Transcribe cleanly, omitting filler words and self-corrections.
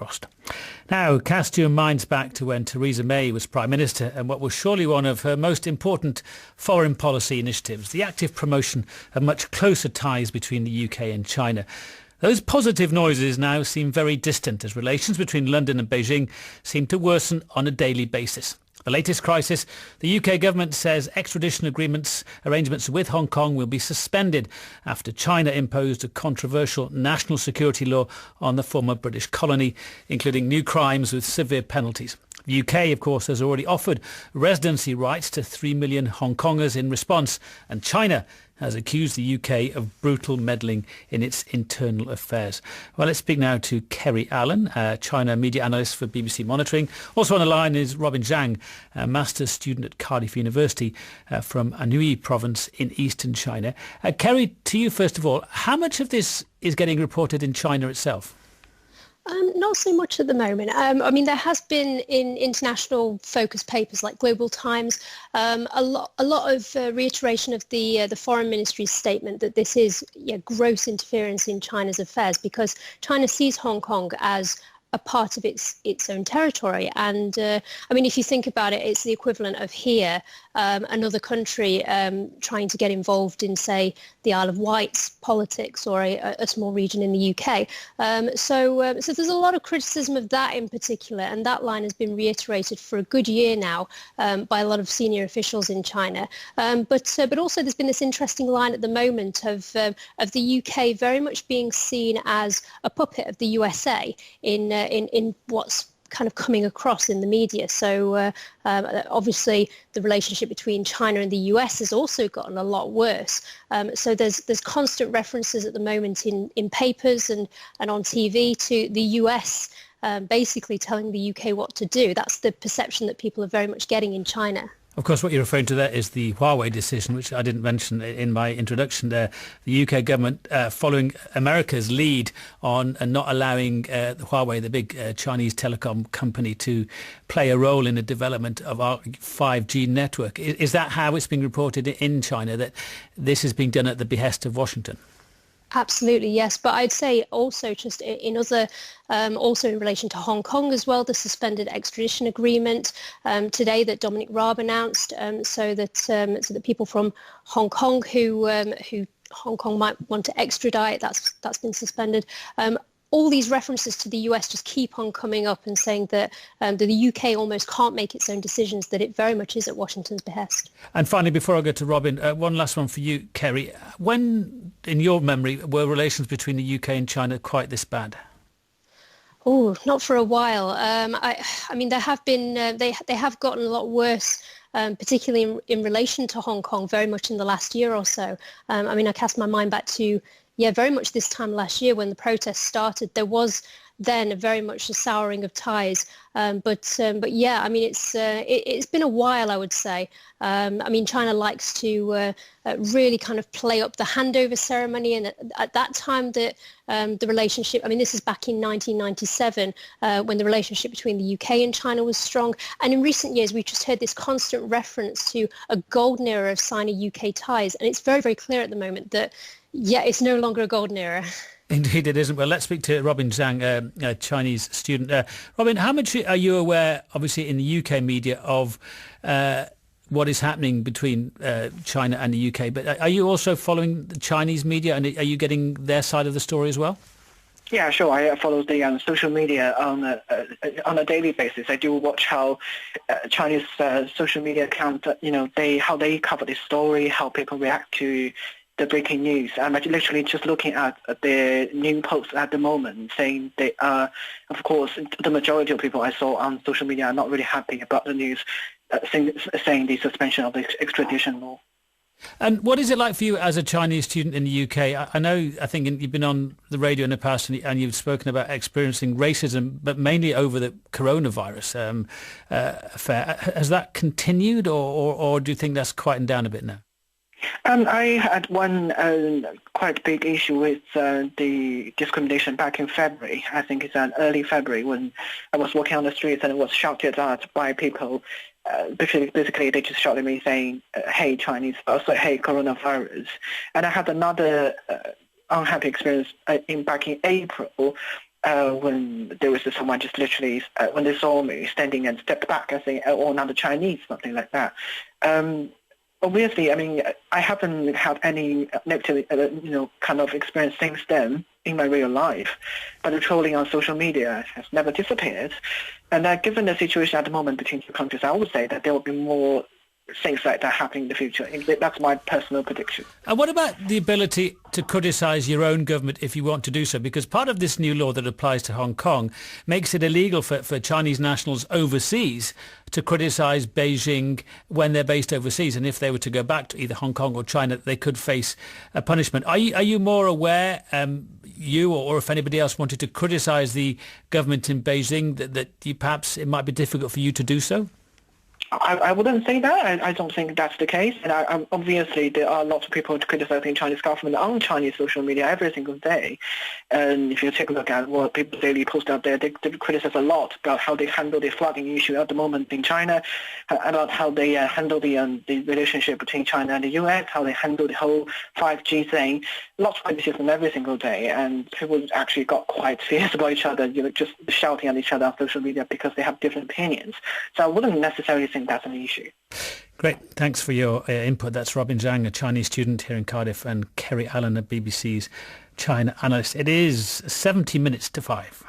crossed. Now, cast your minds back to when Theresa May was Prime Minister and what was surely one of her most important foreign policy initiatives, the active promotion of much closer ties between the UK and China. Those positive noises now seem very distant as relations between London and Beijing seem to worsen on a daily basis. The latest crisis, the UK government says extradition arrangements with Hong Kong will be suspended after China imposed a controversial national security law on the former British colony, including new crimes with severe penalties. The UK, of course, has already offered residency rights to 3 million Hong Kongers in response, and China has accused the UK of brutal meddling in its internal affairs. Well, let's speak now to Kerry Allen, China media analyst for BBC Monitoring. Also on the line is Robin Zhang, a master's student at Cardiff University from Anhui province in eastern China. Kerry, to you first of all, how much of this is getting reported in China itself? Not so much at the moment. There has been in international focus papers like Global Times a lot of reiteration of the Foreign Ministry's statement that this is gross interference in China's affairs because China sees Hong Kong as a part of its own territory. And if you think about it, it's the equivalent of here, another country trying to get involved in, say, the Isle of Wight's politics or a small region in the UK. So there's a lot of criticism of that in particular, and that line has been reiterated for a good year now by a lot of senior officials in China. But also there's been this interesting line at the moment of the UK very much being seen as a puppet of the USA in what's kind of coming across in the media. So obviously the relationship between China and the US has also gotten a lot worse. So there's constant references at the moment in papers and on TV to the US basically telling the UK what to do. That's the perception that people are very much getting in China. Of course, what you're referring to there is the Huawei decision, which I didn't mention in my introduction there. The UK government following America's lead on not allowing Huawei, the big Chinese telecom company, to play a role in the development of our 5G network. Is that how it's being reported in China, that this is being done at the behest of Washington? Absolutely, yes. But I'd say also just in other, also in relation to Hong Kong as well, the suspended extradition agreement today that Dominic Raab announced, so that people from Hong Kong who Hong Kong might want to extradite, that's been suspended. All these references to the US just keep on coming up and saying that the UK almost can't make its own decisions, that it very much is at Washington's behest. And finally, before I go to Robin, one last one for you, Kerry. When, in your memory, were relations between the UK and China quite this bad? Oh, not for a while. There have been, they have gotten a lot worse. Particularly in relation to Hong Kong, very much in the last year or so. I cast my mind back to very much this time last year when the protests started. There was then very much a souring of ties. But it's been a while, I would say. China likes to really kind of play up the handover ceremony, and at that time the relationship, this is back in 1997 when the relationship between the UK and China was strong, and in recent years we've just heard this constant reference to a golden era of Sino-UK ties, and it's very, very clear at the moment that it's no longer a golden era. Indeed it isn't. Well, let's speak to Robin Zhang, a Chinese student. Robin, how much are you aware, obviously in the UK media, of what is happening between China and the UK? But are you also following the Chinese media, and are you getting their side of the story as well? Yeah, sure. I follow the social media on a daily basis. I do watch how Chinese social media accounts, how they cover this story, how people react to the breaking news. I'm literally just looking at the new posts at the moment saying they are, of course, the majority of people I saw on social media are not really happy about the news, saying the suspension of the extradition law. And what is it like for you as a Chinese student in the UK? I think you've been on the radio in the past and you've spoken about experiencing racism, but mainly over the coronavirus affair. Has that continued, or do you think that's quietened down a bit now? I had one quite big issue with the discrimination back in February. I think it's early February when I was walking on the streets and it was shouted at by people. Basically, they just shouted at me saying, "Hey Chinese," "Hey coronavirus." And I had another unhappy experience back in April when there was someone just literally, when they saw me standing and stepped back and saying, oh, another Chinese, something like that. Obviously, I mean, I haven't had any negative, kind of experience since then in my real life, but the trolling on social media has never dissipated. And given the situation at the moment between two countries, I would say that there will be more things like that happening in the future. That's my personal prediction. And what about the ability to criticise your own government if you want to do so? Because part of this new law that applies to Hong Kong makes it illegal for Chinese nationals overseas to criticise Beijing when they're based overseas. And if they were to go back to either Hong Kong or China, they could face a punishment. Are you more aware, you or if anybody else wanted to criticise the government in Beijing, that perhaps it might be difficult for you to do so? I wouldn't say that. I don't think that's the case. And obviously, there are lots of people criticizing Chinese government on Chinese social media every single day. And if you take a look at what people daily post out there, they criticize a lot about how they handle the flooding issue at the moment in China, about how they handle the relationship between China and the US, how they handle the whole 5G thing. Lots of criticism every single day, and people actually got quite fierce about each other, just shouting at each other on social media because they have different opinions. So I wouldn't necessarily think that's an issue. Great. Thanks for your input. That's Robin Zhang, a Chinese student here in Cardiff, and Kerry Allen, a BBC's China analyst. It is 70 minutes to 5.